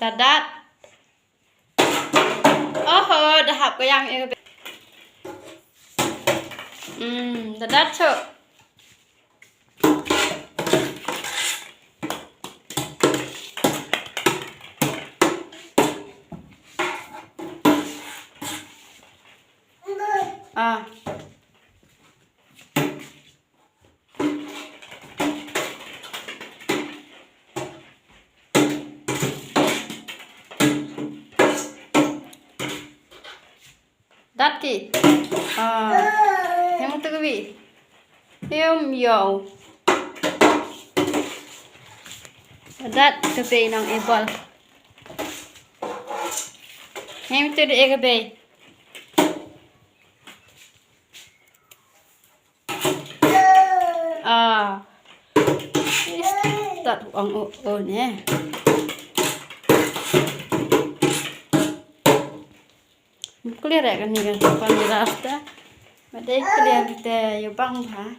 Dadat. Oh, dah hap ke yang ini. Dadat cok. Dat ki. Yang tu kebi. Yang yo. Dat kebi nang ebol. Yang tu dia kebi. Dat ang o ne. Clear kan ni kan, pan rasta. Made clear kita yo bang ha.